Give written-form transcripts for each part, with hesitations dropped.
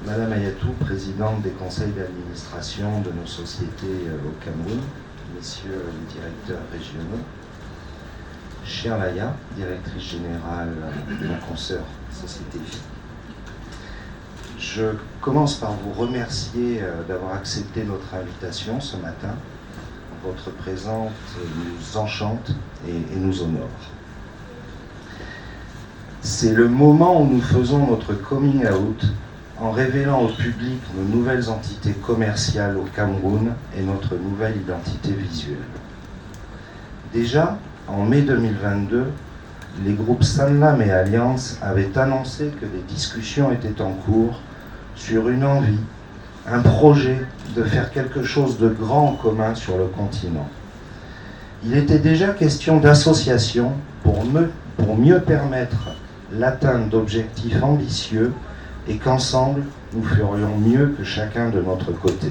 Madame Ayatou, présidente des conseils d'administration de nos sociétés au Cameroun, messieurs les directeurs régionaux, chère Laya, directrice générale de la consoeur Société Vie, je commence par vous remercier d'avoir accepté notre invitation ce matin. Votre présence nous enchante et nous honore. C'est le moment où nous faisons notre coming out en révélant au public nos nouvelles entités commerciales au Cameroun et notre nouvelle identité visuelle. Déjà, en mai 2022, les groupes Sanlam et Alliance avaient annoncé que des discussions étaient en cours sur une envie, un projet de faire quelque chose de grand en commun sur le continent. Il était déjà question d'association pour mieux permettre l'atteinte d'objectifs ambitieux et qu'ensemble, nous ferions mieux que chacun de notre côté.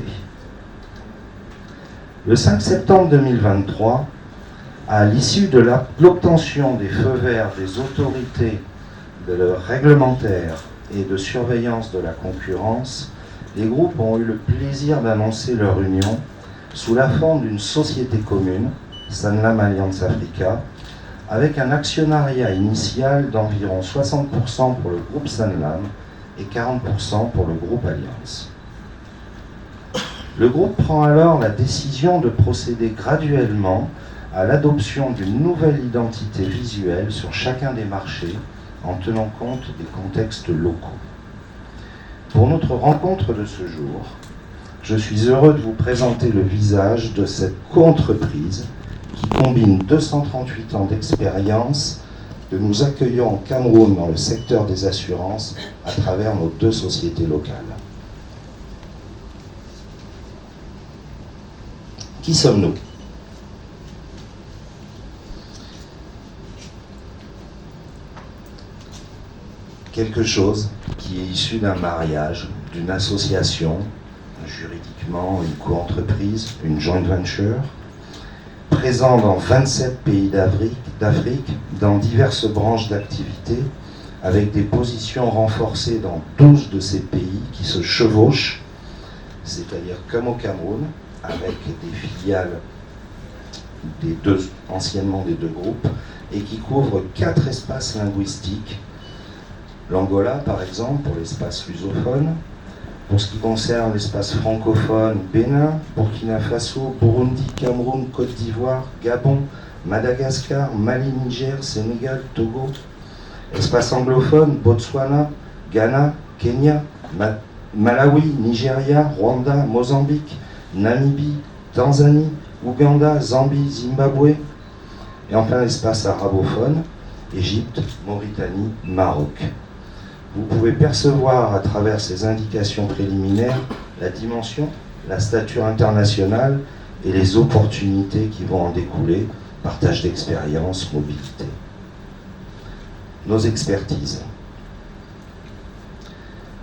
Le 5 septembre 2023, à l'issue de l'obtention des feux verts des autorités réglementaires et de surveillance de la concurrence, les groupes ont eu le plaisir d'annoncer leur union sous la forme d'une société commune, Sanlam Alliance Africa, avec un actionnariat initial d'environ 60% pour le groupe Sanlam et 40% pour le groupe Alliance. Le groupe prend alors la décision de procéder graduellement à l'adoption d'une nouvelle identité visuelle sur chacun des marchés en tenant compte des contextes locaux. Pour notre rencontre de ce jour, je suis heureux de vous présenter le visage de cette co-entreprise qui combine 238 ans d'expérience que nous accueillons au Cameroun dans le secteur des assurances à travers nos deux sociétés locales. Qui sommes-nous ? Quelque chose qui est issu d'un mariage, d'une association, juridiquement une co-entreprise, une joint venture, présent dans 27 pays d'Afrique, dans diverses branches d'activité, avec des positions renforcées dans 12 de ces pays qui se chevauchent, c'est-à-dire comme au Cameroun, avec des filiales anciennement des deux groupes, et qui couvrent 4 espaces linguistiques. L'Angola, par exemple, pour l'espace lusophone. Pour ce qui concerne l'espace francophone, Bénin, Burkina Faso, Burundi, Cameroun, Côte d'Ivoire, Gabon, Madagascar, Mali, Niger, Sénégal, Togo. Espace anglophone, Botswana, Ghana, Kenya, Malawi, Nigeria, Rwanda, Mozambique, Namibie, Tanzanie, Ouganda, Zambie, Zimbabwe. Et enfin l'espace arabophone, Égypte, Mauritanie, Maroc. Vous pouvez percevoir à travers ces indications préliminaires la dimension, la stature internationale et les opportunités qui vont en découler, partage d'expérience, mobilité. Nos expertises.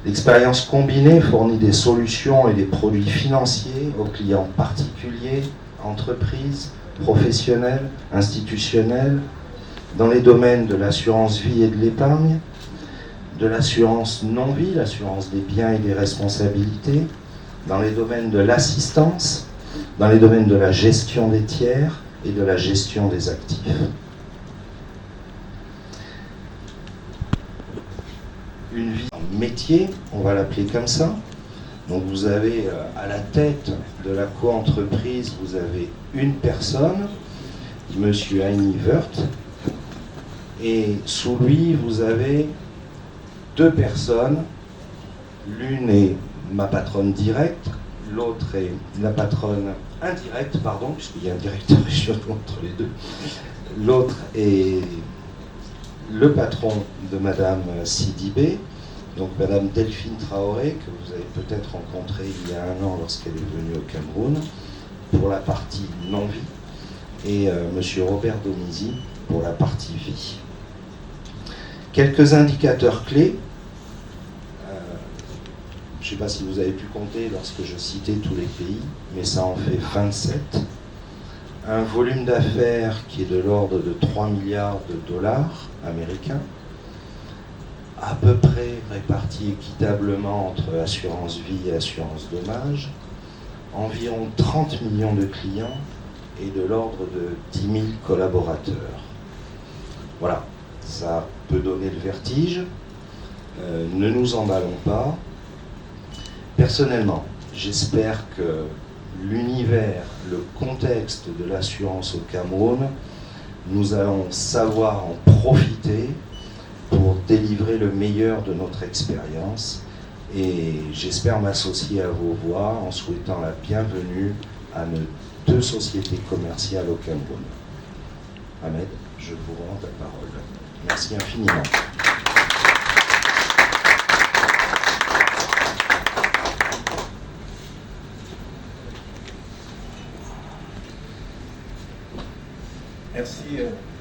L'expérience combinée fournit des solutions et des produits financiers aux clients particuliers, entreprises, professionnels, institutionnels, dans les domaines de l'assurance vie et de l'épargne, de l'assurance non-vie, l'assurance des biens et des responsabilités, dans les domaines de l'assistance, dans les domaines de la gestion des tiers et de la gestion des actifs. Une vie en métier, on va l'appeler comme ça. Donc vous avez à la tête de la co-entreprise, vous avez une personne, Monsieur Heini Wirth, et sous lui, vous avez 2 personnes, l'une est ma patronne directe, l'autre est la patronne indirecte, puisqu'il y a un directeur régional entre les deux. L'autre est le patron de Madame Sidibé, donc Madame Delphine Traoré, que vous avez peut-être rencontrée il y a 1 an lorsqu'elle est venue au Cameroun, pour la partie non-vie, et Monsieur Robert Domisi pour la partie vie. Quelques indicateurs clés. Je ne sais pas si vous avez pu compter lorsque je citais tous les pays, mais ça en fait 27. Un volume d'affaires qui est de l'ordre de 3 milliards de dollars américains, à peu près répartis équitablement entre assurance vie et assurance dommage, environ 30 millions de clients et de l'ordre de 10 000 collaborateurs. Voilà, ça peut donner le vertige. Ne nous emballons pas. Personnellement, j'espère que l'univers, le contexte de l'assurance au Cameroun, nous allons savoir en profiter pour délivrer le meilleur de notre expérience. Et j'espère m'associer à vos voix en souhaitant la bienvenue à nos 2 sociétés commerciales au Cameroun. Ahmed, je vous rends la parole. Merci infiniment.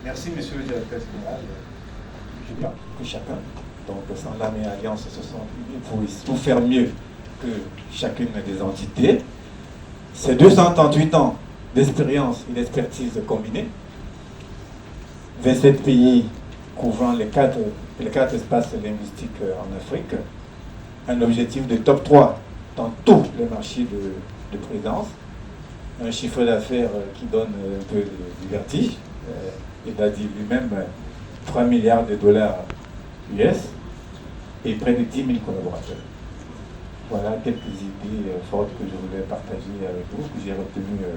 Merci, monsieur le directeur général. Je crois que chacun, donc Sanlam et Alliance, se sont unis pour faire mieux que chacune des entités. C'est 238 ans d'expérience et d'expertise combinée. 27 pays couvrant les quatre espaces linguistiques en Afrique. Un objectif de top 3 dans tous les marchés de présence. Un chiffre d'affaires qui donne un peu de vertige. Il a dit lui-même 3 milliards de dollars US et près de 10 000 collaborateurs. Voilà quelques idées fortes que je voulais partager avec vous, que j'ai retenues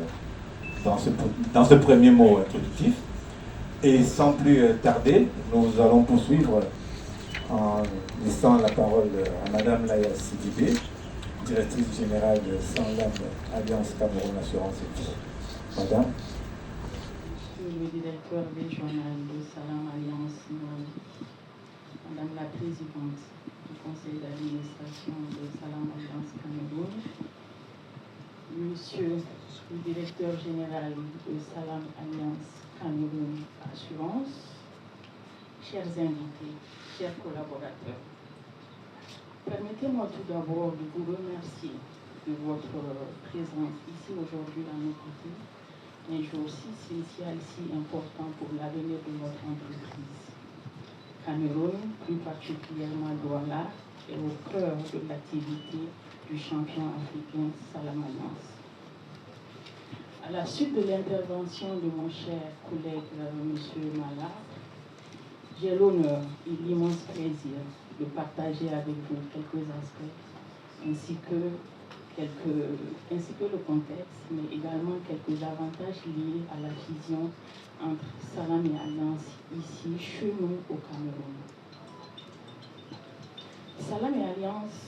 dans ce premier mot introductif. Et sans plus tarder, nous allons poursuivre en laissant la parole à Madame Laya Sidibé, directrice générale de Sanlam Alliance Cameroun Assurance et Vie. Madame. Le directeur régional de Sanlam Alliance, Madame la présidente du conseil d'administration de Sanlam Alliance Cameroun, Monsieur le directeur général de Sanlam Alliance Cameroun Assurance, chers invités, chers collaborateurs, permettez-moi tout d'abord de vous remercier de votre présence ici aujourd'hui dans nos côtés, un jour si spécial, si important pour l'avenir de notre entreprise. Cameroun, plus particulièrement Douala, est au cœur de l'activité du champion africain Sanlam Alliance. À la suite de l'intervention de mon cher collègue M. Mala, j'ai l'honneur et l'immense plaisir de partager avec vous quelques aspects ainsi que le contexte, mais également quelques avantages liés à la fusion entre Sanlam et Alliance ici, chez nous, au Cameroun. Sanlam et Alliance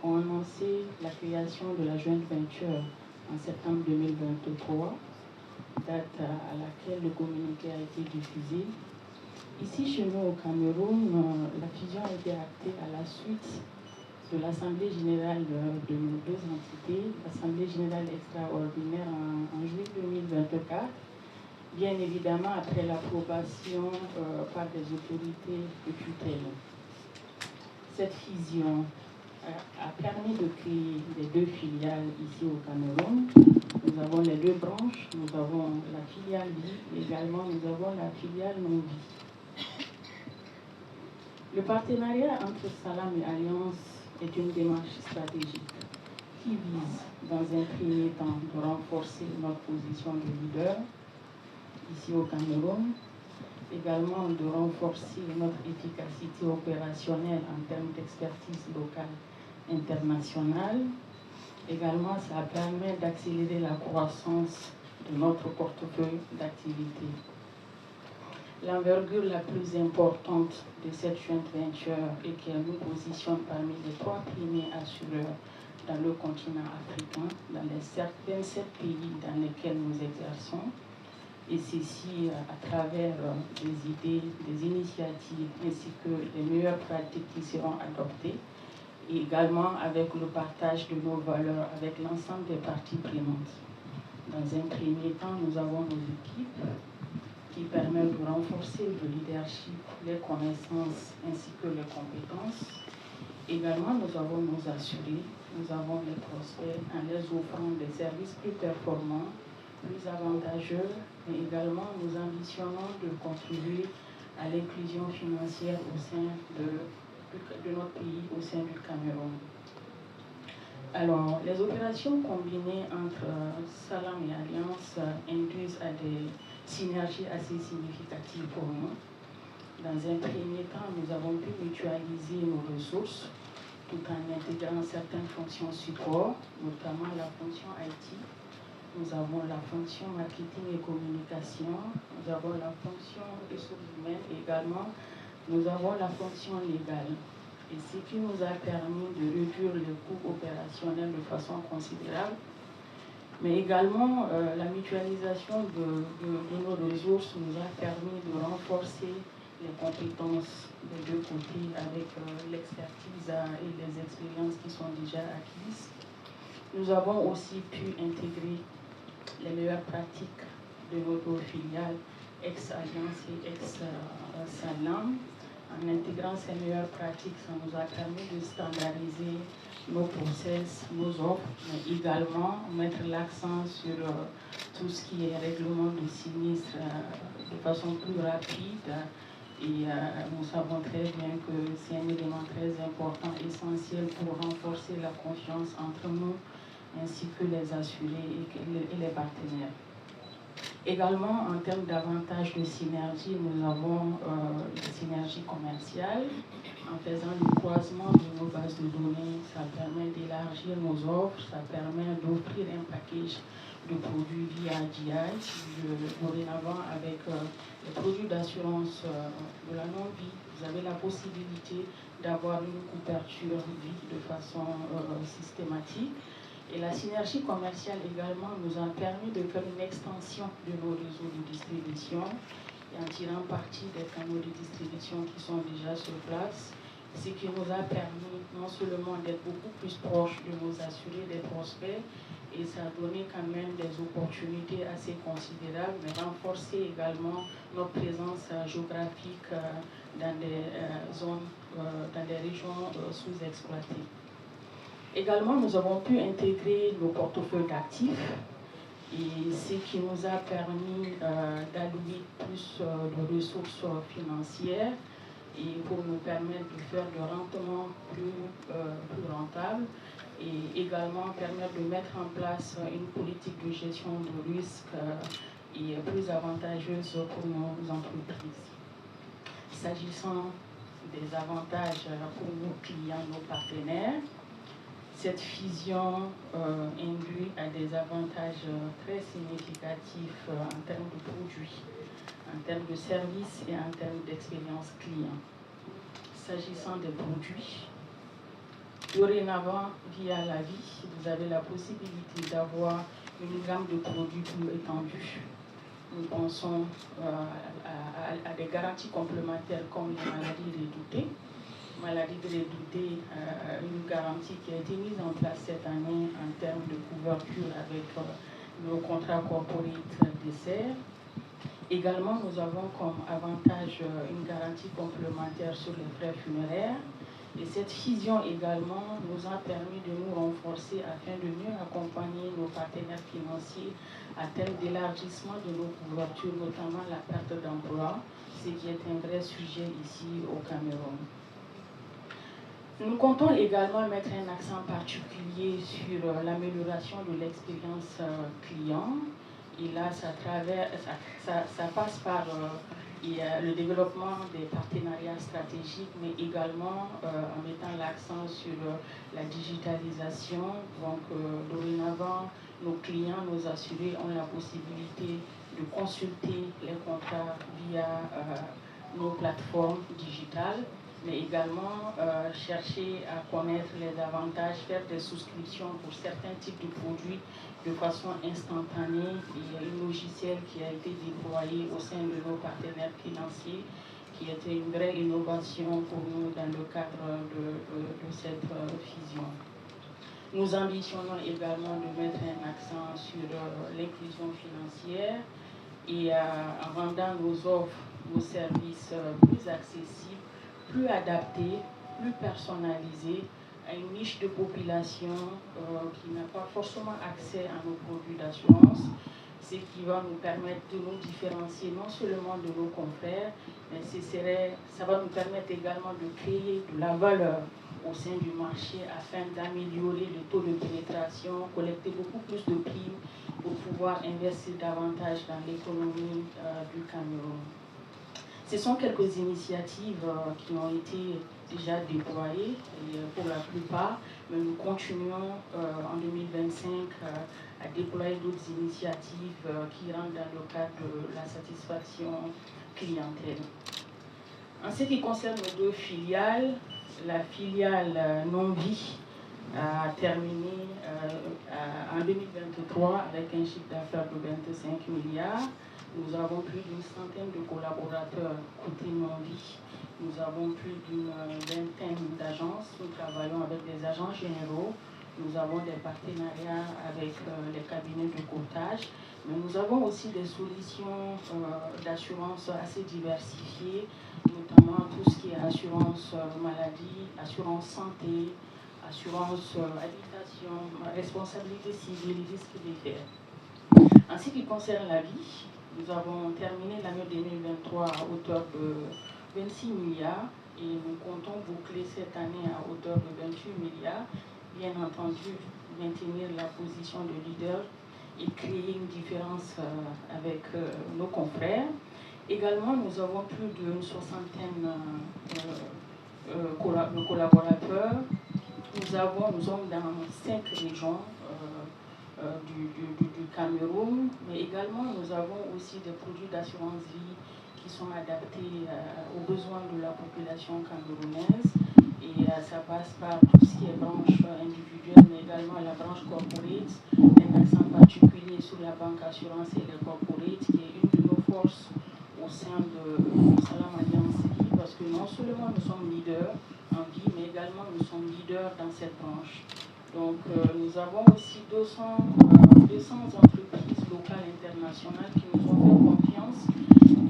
ont annoncé la création de la joint venture en septembre 2023, date à laquelle le communiqué a été diffusé. Ici, chez nous, au Cameroun, la fusion a été actée à la suite de l'Assemblée générale de nos 2 entités, l'Assemblée générale extraordinaire en juillet 2024, bien évidemment après l'approbation par des autorités de tutelle. Cette fusion a permis de créer les 2 filiales ici au Cameroun. Nous avons les 2 branches, nous avons la filiale vie, également nous avons la filiale non-vie. Le partenariat entre Sanlam et Alliance est une démarche stratégique qui vise, dans un premier temps, de renforcer notre position de leader ici au Cameroun, également de renforcer notre efficacité opérationnelle en termes d'expertise locale internationale. Également, ça permet d'accélérer la croissance de notre portefeuille d'activités. L'envergure la plus importante de cette joint venture est qu'elle nous positionne parmi les 3 premiers assureurs dans le continent africain, dans les 27 pays dans lesquels nous exerçons, et ceci à travers des idées, des initiatives, ainsi que les meilleures pratiques qui seront adoptées, et également avec le partage de nos valeurs avec l'ensemble des parties prenantes. Dans un premier temps, nous avons nos équipes qui permettent de renforcer le leadership, les connaissances ainsi que les compétences. Également, nous avons nos assurés, nous avons les prospects en les offrant des services plus performants, plus avantageux, mais également nous ambitionnons de contribuer à l'inclusion financière au sein de de notre pays au sein du Cameroun. Alors, les opérations combinées entre Salam et Alliance induisent à des synergies assez significatives pour nous. Dans un premier temps, nous avons pu mutualiser nos ressources tout en intégrant certaines fonctions support, notamment la fonction IT. Nous avons la fonction marketing et communication, nous avons la fonction ressources humaines également, nous avons la fonction légale. Et ce qui nous a permis de réduire les coûts opérationnels de façon considérable, mais également la mutualisation de nos ressources nous a permis de renforcer les compétences des deux côtés avec l'expertise et les expériences qui sont déjà acquises. Nous avons aussi pu intégrer les meilleures pratiques de nos filiales ex-Alliance et ex-Salam. En intégrant ces meilleures pratiques, ça nous a permis de standardiser nos process, nos offres, mais également mettre l'accent sur tout ce qui est règlement de sinistre de façon plus rapide. Et nous savons très bien que c'est un élément très important, essentiel pour renforcer la confiance entre nous, ainsi que les assurés et les partenaires. Également, en termes d'avantages de synergie, nous avons la synergie commerciale. En faisant le croisement de nos bases de données, ça permet d'élargir nos offres, ça permet d'offrir un package de produits via GI. Dorénavant, avec les produits d'assurance de la non-vie, vous avez la possibilité d'avoir une couverture vie de façon systématique. Et la synergie commerciale également nous a permis de faire une extension de nos réseaux de distribution et en tirant parti des canaux de distribution qui sont déjà sur place, ce qui nous a permis non seulement d'être beaucoup plus proches de nos assurés, des prospects, et ça a donné quand même des opportunités assez considérables, mais renforcer également notre présence géographique dans des zones, dans des régions sous-exploitées. Également, nous avons pu intégrer nos portefeuilles d'actifs, et ce qui nous a permis d'allouer plus de ressources financières et pour nous permettre de faire de rendements plus rentables et également permettre de mettre en place une politique de gestion de risque et plus avantageuse pour nos entreprises. S'agissant des avantages pour nos clients, nos partenaires, cette fusion induit à des avantages très significatifs en termes de produits, en termes de services et en termes d'expérience client. S'agissant des produits, dorénavant, via la vie, vous avez la possibilité d'avoir une gamme de produits plus étendue. Nous pensons à des garanties complémentaires comme les maladies redoutées. Maladie redoutée, une garantie qui a été mise en place cette année en termes de couverture avec nos contrats corporate dessert. Également, nous avons comme avantage une garantie complémentaire sur les frais funéraires. Et cette fusion également nous a permis de nous renforcer afin de mieux accompagner nos partenaires financiers à terme d'élargissement de nos couvertures, notamment la perte d'emploi, ce qui est un vrai sujet ici au Cameroun. Nous comptons également mettre un accent particulier sur l'amélioration de l'expérience client. Et là, ça passe par le développement des partenariats stratégiques, mais également en mettant l'accent sur la digitalisation. Donc, dorénavant, nos clients, nos assurés ont la possibilité de consulter les contrats via nos plateformes digitales, mais également chercher à connaître les avantages, faire des souscriptions pour certains types de produits de façon instantanée. Il y a un logiciel qui a été déployé au sein de nos partenaires financiers, qui était une vraie innovation pour nous dans le cadre de cette fusion. Nous ambitionnons également de mettre un accent sur l'inclusion financière et en rendant nos offres, nos services plus accessibles, plus adapté, plus personnalisé à une niche de population qui n'a pas forcément accès à nos produits d'assurance, ce qui va nous permettre de nous différencier non seulement de nos confrères, mais ça va nous permettre également de créer de la valeur au sein du marché afin d'améliorer le taux de pénétration, collecter beaucoup plus de primes pour pouvoir investir davantage dans l'économie du Cameroun. Ce sont quelques initiatives qui ont été déjà déployées pour la plupart, mais nous continuons en 2025 à déployer d'autres initiatives qui rentrent dans le cadre de la satisfaction clientèle. En ce qui concerne nos deux filiales, la filiale non-vie a terminé en 2023 avec un chiffre d'affaires de 25 milliards. Nous avons plus d'une centaine de collaborateurs côté non-vie. Nous avons plus d'une vingtaine d'agences. Nous travaillons avec des agents généraux. Nous avons des partenariats avec les cabinets de courtage. Mais nous avons aussi des solutions d'assurance assez diversifiées, notamment tout ce qui est assurance maladie, assurance santé, assurance habitation, responsabilité civile, risque d'affaires. En ce qui concerne la vie, nous avons terminé l'année 2023 à hauteur de 26 milliards et nous comptons boucler cette année à hauteur de 28 milliards. Bien entendu, maintenir la position de leader et créer une différence avec nos confrères. Également, nous avons plus d'une soixantaine de collaborateurs. Nous sommes dans 5 régions du Cameroun, mais également nous avons aussi des produits d'assurance vie qui sont adaptés aux besoins de la population camerounaise. Et ça passe par tout ce qui est branche individuelle, mais également la branche corporate, un accent particulier sur la banque assurance et les corporate, qui est une de nos forces au sein de Salam Alliance Vie, parce que non seulement nous sommes leaders en vie, mais également nous sommes leaders dans cette branche. Donc nous avons aussi 200 entreprises locales et internationales qui nous ont fait confiance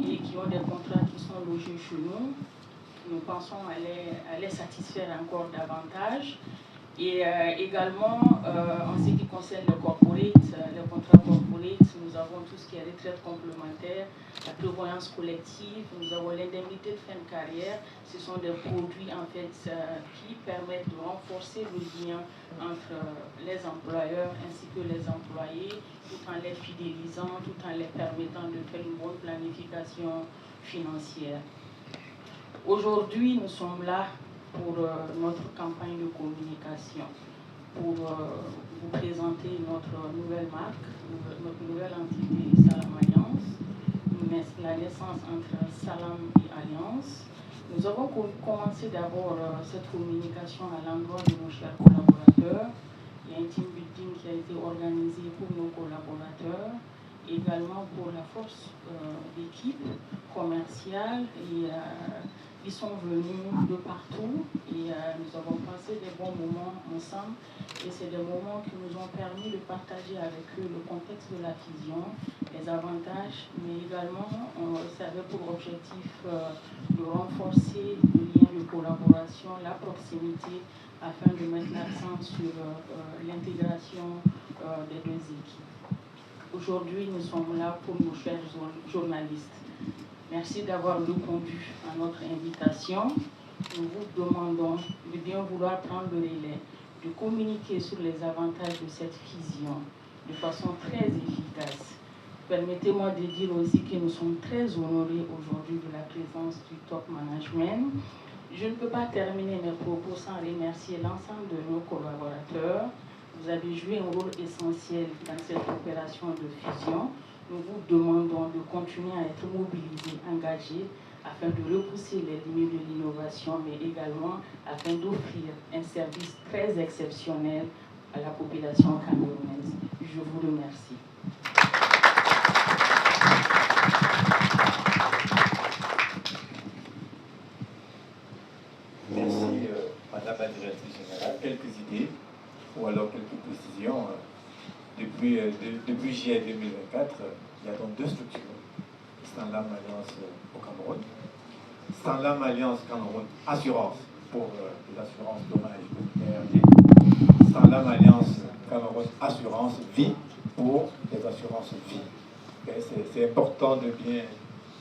et qui ont des contrats qui sont logés chez nous. Nous pensons à les satisfaire encore davantage. Et également, en ce qui concerne le corporate, les contrats corporate, nous avons tout ce qui est retraite complémentaire, la prévoyance collective, nous avons l'indemnité de fin de carrière. Ce sont des produits en fait qui permettent de renforcer le lien entre les employeurs ainsi que les employés, tout en les fidélisant, tout en les permettant de faire une bonne planification financière. Aujourd'hui, nous sommes là pour notre campagne de communication, pour vous présenter notre nouvelle marque, notre nouvelle entité Salam Alliance, la naissance entre Salam et Alliance. Nous avons commencé d'abord cette communication à l'endroit de nos chers collaborateurs. Il y a un team building qui a été organisé pour nos collaborateurs, également pour la force d'équipe commerciale. Et ils sont venus de partout et nous avons passé des bons moments ensemble. Et c'est des moments qui nous ont permis de partager avec eux le contexte de la fusion, les avantages, mais également ça avait pour objectif de renforcer le lien de collaboration, la proximité, afin de mettre l'accent sur l'intégration des deux équipes. Aujourd'hui, nous sommes là pour nos chers journalistes. Merci d'avoir répondu à notre invitation. Nous vous demandons de bien vouloir prendre le relais, de communiquer sur les avantages de cette fusion de façon très efficace. Permettez-moi de dire aussi que nous sommes très honorés aujourd'hui de la présence du top management. Je ne peux pas terminer mes propos sans remercier l'ensemble de nos collaborateurs. Vous avez joué un rôle essentiel dans cette opération de fusion. Nous vous demandons de continuer à être mobilisés, engagés, afin de repousser les limites de l'innovation, mais également afin d'offrir un service très exceptionnel à la population camerounaise. Je vous remercie. Merci, Madame la Directrice Générale. Quelques idées ou alors quelques précisions. Depuis juillet 2024, il y a donc 2 structures. Salam Alliance au Cameroun. Salam Alliance Cameroun Assurance pour l'assurance dommage et Salam Alliance Cameroun Assurance Vie pour les assurances vie. C'est important de bien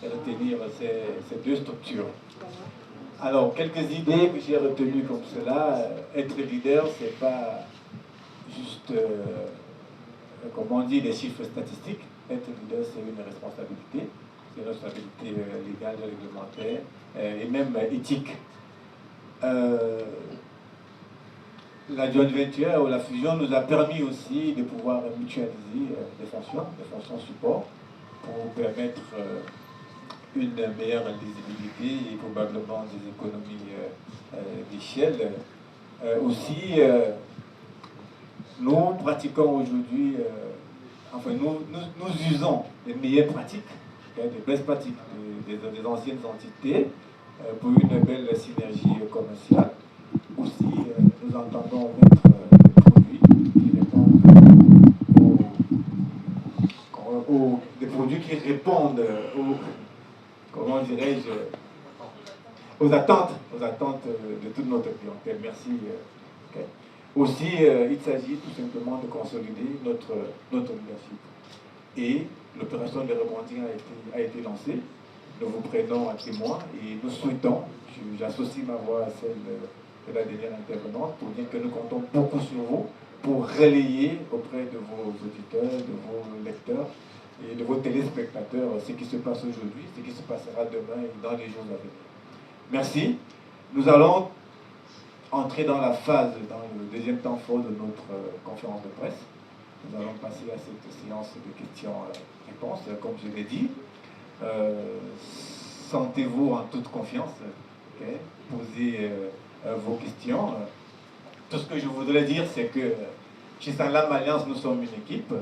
retenir ces deux structures. Alors, quelques idées que j'ai retenues comme cela. Être leader, c'est pas juste, comme on dit, des chiffres statistiques. Être leader, c'est une responsabilité. C'est une responsabilité légale, réglementaire et même éthique. La joint venture ou la fusion nous a permis aussi de pouvoir mutualiser des fonctions support pour permettre une meilleure lisibilité et probablement des économies d'échelle. Aussi, nous pratiquons aujourd'hui, nous usons les meilleures pratiques, des best pratiques des anciennes entités pour une belle synergie commerciale. Aussi, nous entendons mettre des produits qui répondent comment dirais-je, aux attentes de toute notre clientèle. Merci. Okay. Aussi, il s'agit tout simplement de consolider notre leadership. Et l'opération de rebonding a été lancée. Nous vous prenons à témoin et nous souhaitons, j'associe ma voix à celle de la dernière intervenante, pour dire que nous comptons beaucoup sur vous pour relayer auprès de vos auditeurs, de vos lecteurs et de vos téléspectateurs ce qui se passe aujourd'hui, ce qui se passera demain et dans les jours à venir. Merci. Nous allons entrer dans le deuxième temps fort de notre conférence de presse. Nous allons passer à cette séance de questions-réponses, comme je l'ai dit. Sentez-vous en toute confiance, okay? Posez vos questions. Tout ce que je voudrais dire, c'est que chez Sanlam Alliance, nous sommes une équipe.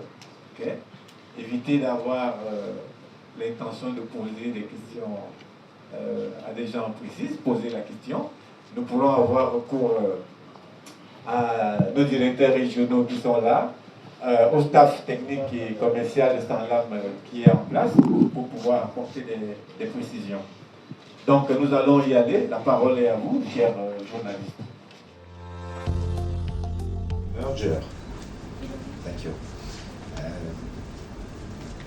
Okay? Évitez d'avoir l'intention de poser des questions à des gens précis. Posez la question. Nous pourrons avoir recours à nos directeurs régionaux qui sont là, au staff technique et commercial de Sanlam qui est en place pour pouvoir apporter des précisions. Donc nous allons y aller. La parole est à vous, chers journalistes. Merger. Thank you.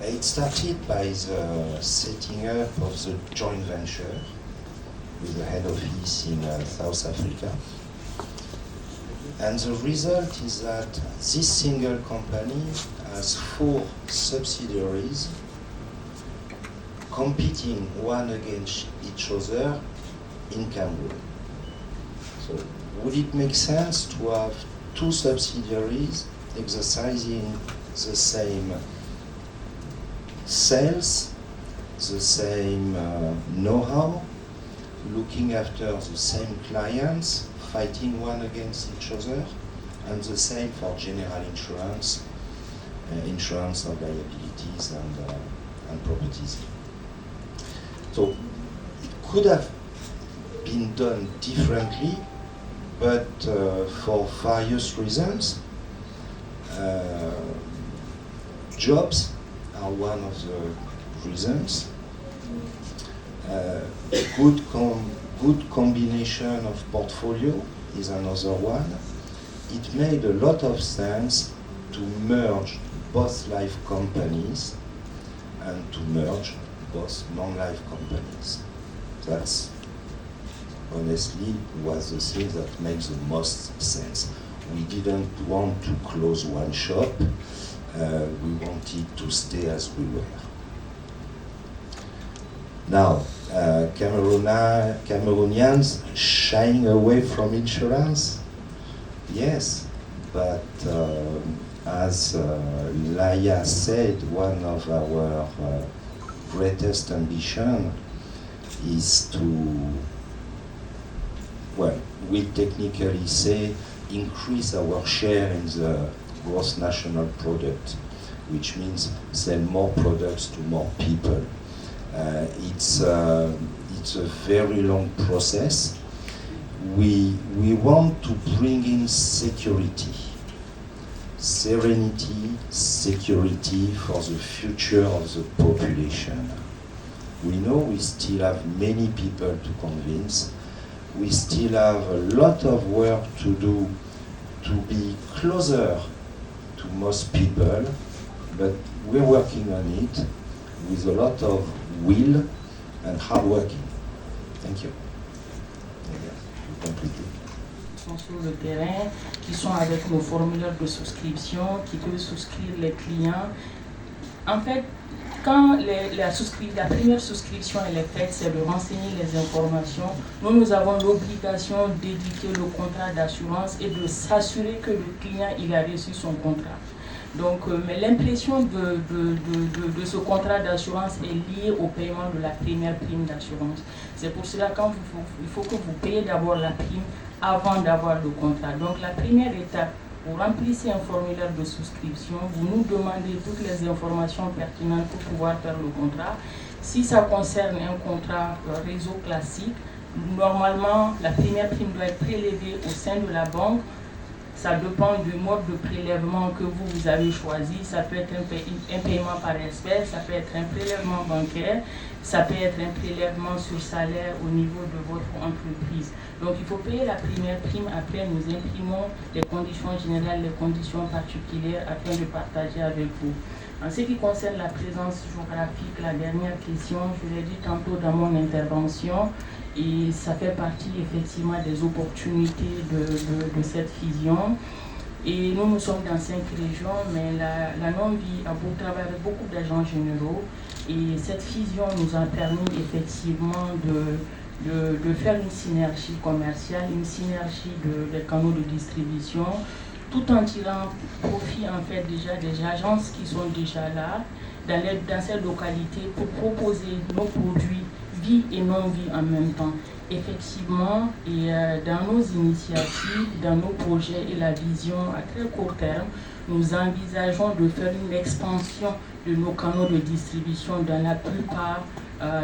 It started by the setting up of the joint venture with the head office in South Africa. And the result is that this single company has 4 subsidiaries competing one against each other in Cameroon. So would it make sense to have 2 subsidiaries exercising the same sales, the same know-how, looking after the same clients, fighting one against each other, and the same for general insurance, insurance of liabilities and properties. So it could have been done differently, but for various reasons. Jobs are one of the reasons. Good combination of portfolio is another one. It made a lot of sense to merge both life companies and to merge both non-life companies. That's honestly was the thing that makes the most sense. We didn't want to close one shop. We wanted to stay as we were. Now, Cameroonians shying away from insurance? Yes, but as Laia said, one of our greatest ambition is to, well, we technically say increase our share in the gross national product, which means sell more products to more people. It's a very long process. We want to bring in security, serenity, security for the future of the population. We know we still have many people to convince. We still have a lot of work to do to be closer to most people, but we're working on it. with a lot of will and hard working. Thank you. Qui sont sur le terrain, qui sont avec nos formulaires de souscription, qui peuvent souscrire les clients. En fait, quand la première souscription elle est faite, c'est de renseigner les informations. Nous avons l'obligation d'éditer le contrat d'assurance et de s'assurer que le client il a reçu son contrat. Donc, mais l'impression de ce contrat d'assurance est liée au paiement de la première prime d'assurance. C'est pour cela qu'il faut que vous payez d'abord la prime avant d'avoir le contrat. Donc, la première étape, vous remplissez un formulaire de souscription, vous nous demandez toutes les informations pertinentes pour pouvoir faire le contrat. Si ça concerne un contrat réseau classique, normalement, la première prime doit être prélevée au sein de la banque. Ça dépend du mode de prélèvement que vous avez choisi. Ça peut être un paiement par espèce, ça peut être un prélèvement bancaire, ça peut être un prélèvement sur salaire au niveau de votre entreprise. Donc il faut payer la première prime, après nous imprimons les conditions générales, les conditions particulières afin de partager avec vous. En ce qui concerne la présence géographique, la dernière question, je l'ai dit tantôt dans mon intervention, et ça fait partie effectivement des opportunités de cette fusion. Et nous sommes dans 5 régions, mais la non-vie a beau travailler avec beaucoup d'agents généraux. Et cette fusion nous a permis effectivement de faire une synergie commerciale, une synergie des canaux de distribution, tout en tirant profit en fait déjà des agences qui sont déjà là, dans ces localités pour proposer nos produits vie et non-vie en même temps. Effectivement, et dans nos initiatives, dans nos projets et la vision à très court terme, nous envisageons de faire une expansion de nos canaux de distribution dans la plupart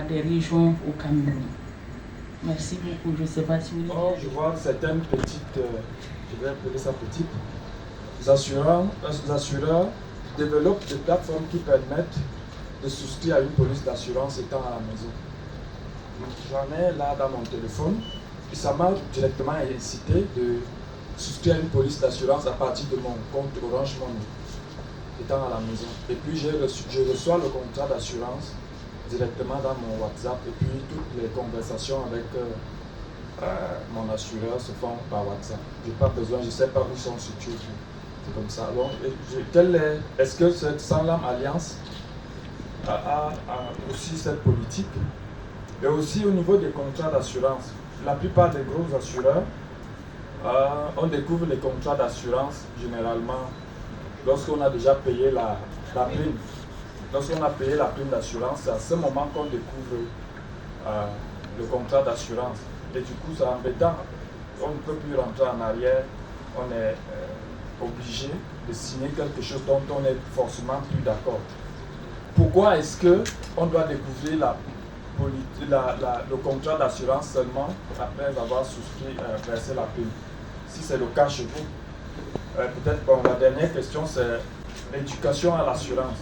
des régions au Cameroun. Merci beaucoup. Je ne sais pas si vous... je vois certaines petites, je vais appeler ça petites, les assureurs développent des plateformes qui permettent de souscrire à une police d'assurance étant à la maison. J'en ai là dans mon téléphone et ça m'a directement incité de souscrire à une police d'assurance à partir de mon compte Orange Money étant à la maison. Et puis je reçois le contrat d'assurance directement dans mon WhatsApp et puis toutes les conversations avec mon assureur se font par WhatsApp. Je n'ai pas besoin, je ne sais pas où sont situés. C'est comme ça. Donc, est-ce que cette Sanlam Alliance a aussi cette politique? Et aussi au niveau des contrats d'assurance, la plupart des gros assureurs, on découvre les contrats d'assurance généralement lorsqu'on a déjà payé la prime. Lorsqu'on a payé la prime d'assurance, c'est à ce moment qu'on découvre le contrat d'assurance. Et du coup, c'est embêtant. On ne peut plus rentrer en arrière. On est obligé de signer quelque chose dont on est forcément plus d'accord. Pourquoi est-ce qu'on doit découvrir le contrat d'assurance seulement après avoir souscrit, versé la prime? Si c'est le cas chez vous, peut-être la dernière question, c'est l'éducation à l'assurance.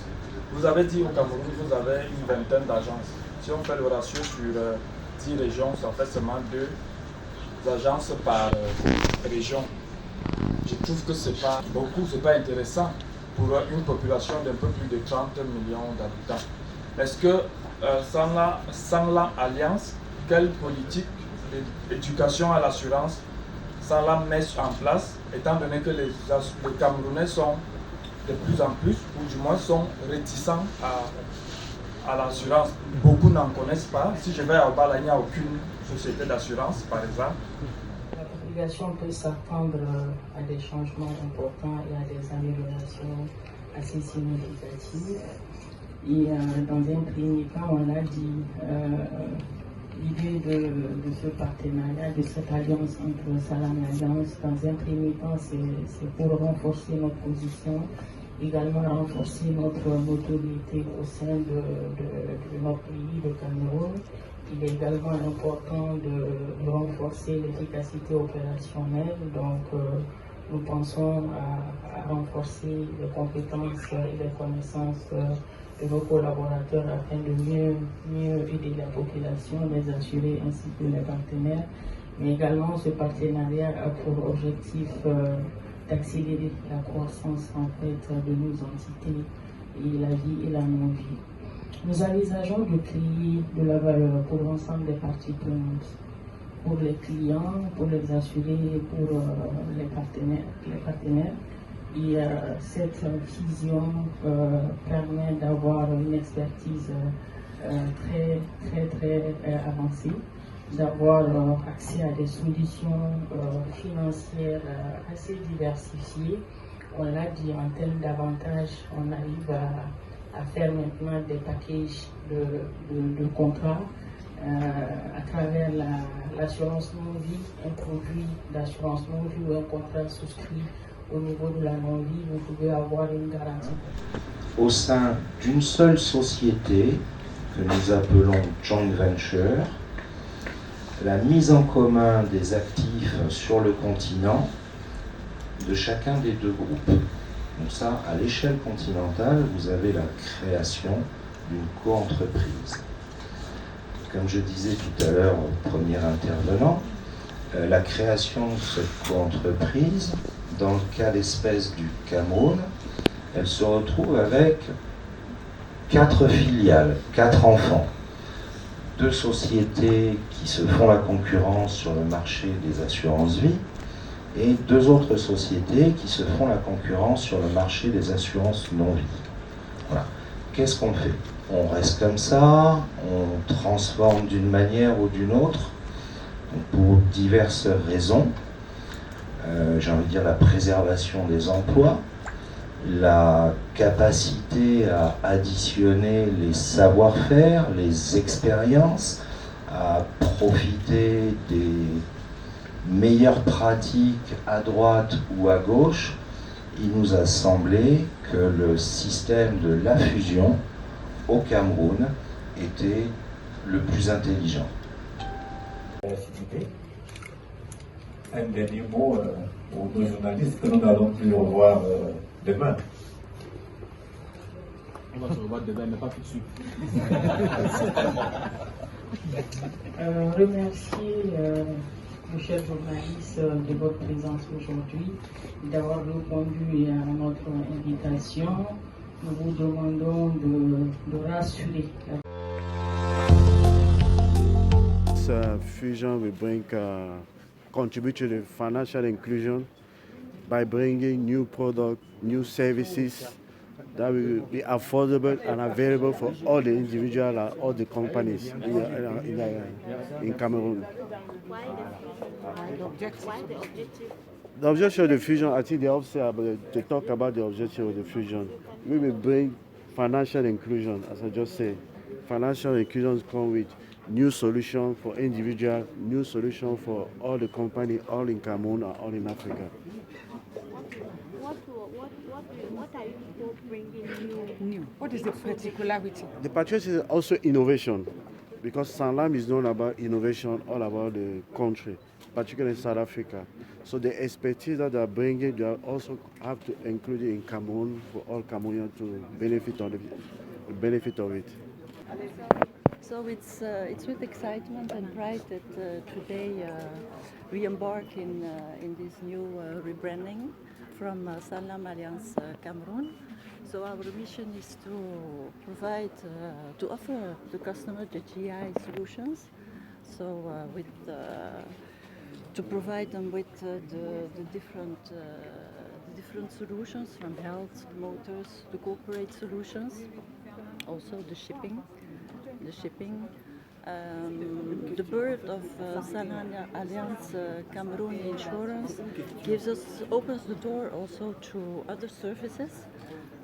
Vous avez dit au Cameroun, vous avez une vingtaine d'agences. Si on fait le ratio sur 10 régions, ça fait seulement 2 agences par région. Je trouve que ce n'est pas beaucoup, ce n'est pas intéressant pour une population d'un peu plus de 30 millions d'habitants. Est-ce que Sanlam Alliance, quelle politique d'éducation à l'assurance Sanlam met en place, étant donné que les Camerounais sont de plus en plus, ou du moins sont réticents à l'assurance. Beaucoup n'en connaissent pas. Si je vais à Obala, il n'y a aucune société d'assurance, par exemple. La population peut s'attendre à des changements importants et à des améliorations assez significatives. Et dans un premier temps, on a dit l'idée de ce partenariat, de cette alliance entre Sanlam Alliance, dans un premier temps, c'est pour renforcer notre position, également renforcer notre notoriété au sein de notre pays, le Cameroun. Il est également important de renforcer l'efficacité opérationnelle, donc nous pensons à renforcer les compétences et les connaissances de nos collaborateurs afin de mieux aider la population, les assurés ainsi que les partenaires. Mais également, ce partenariat a pour objectif d'accélérer la croissance en fait de nos entités et la vie et la non-vie. Nous envisageons de créer de la valeur pour l'ensemble des parties prenantes, pour les clients, pour les assurés, pour les partenaires. Et cette fusion permet d'avoir une expertise très avancée, d'avoir accès à des solutions financières assez diversifiées. On l'a dit, en termes d'avantages, on arrive à faire maintenant des packages de contrats à travers l'assurance non-vie, un produit d'assurance non-vie ou un contrat souscrit au niveau de la non-vie, vous pouvez avoir une garantie. Au sein d'une seule société que nous appelons joint venture, la mise en commun des actifs sur le continent de chacun des deux groupes. Donc ça, à l'échelle continentale, vous avez la création d'une co-entreprise. Comme je disais tout à l'heure au premier intervenant, la création de cette co-entreprise, dans le cas d'espèce du Cameroun, elle se retrouve avec 4 filiales, 4 enfants. 2 sociétés qui se font la concurrence sur le marché des assurances vie et 2 autres sociétés qui se font la concurrence sur le marché des assurances non-vie. Voilà. Qu'est-ce qu'on fait? On reste comme ça, on transforme d'une manière ou d'une autre, pour diverses raisons. J'ai envie de dire la préservation des emplois, la capacité à additionner les savoir-faire, les expériences, à profiter des meilleures pratiques à droite ou à gauche. Il nous a semblé que le système de la fusion au Cameroun était le plus intelligent. Un dernier mot pour nos journalistes que nous n'allons plus revoir demain. On va se revoir demain, mais pas tout de suite. Remercier nos chers journalistes de votre présence aujourd'hui, d'avoir répondu à notre invitation. Nous vous demandons de rassurer. This fusion will contribute to the financial inclusion by bringing new products, new services that will be affordable and available for all the individuals and all the companies in Cameroon. Why the objective? The objective of the fusion, I think they talk about the objective of the fusion. We will bring financial inclusion, as I just said. Financial inclusions come with new solutions for individuals, new solutions for all the companies, all in Cameroon and all in Africa. What are you people bringing new? What is the particularity? The particularity is also innovation, because Sanlam is known about innovation all about the country, particularly in South Africa. So the expertise that they are bringing, they also have to include it in Cameroon for all Cameroonians to benefit of it. So it's with excitement and pride that today we embark in this new rebranding from Sanlam-Allianz Cameroon. So our mission is to provide, to offer the customer the GI solutions. So to provide them with the different solutions, from health, motors, to corporate solutions, also the shipping. The birth of Sanlam-Allianz Cameroon Insurance opens the door also to other services.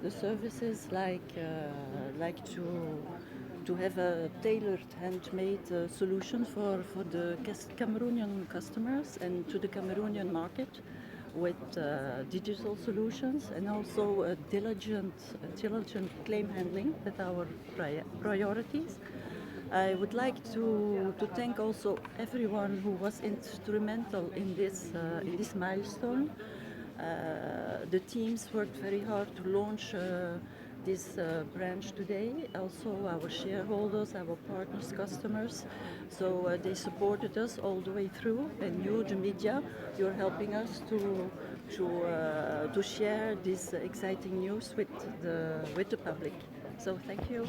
The services like to have a tailored, handmade solution for the Cameroonian customers and to the Cameroonian market, with digital solutions and also diligent claim handling that are our priorities. I would like to thank also everyone who was instrumental in this milestone. The teams worked very hard to launch this branch today. Also our shareholders, our partners, customers. So they supported us all the way through. And you, the media, you're helping us to share this exciting news with the public. So thank you.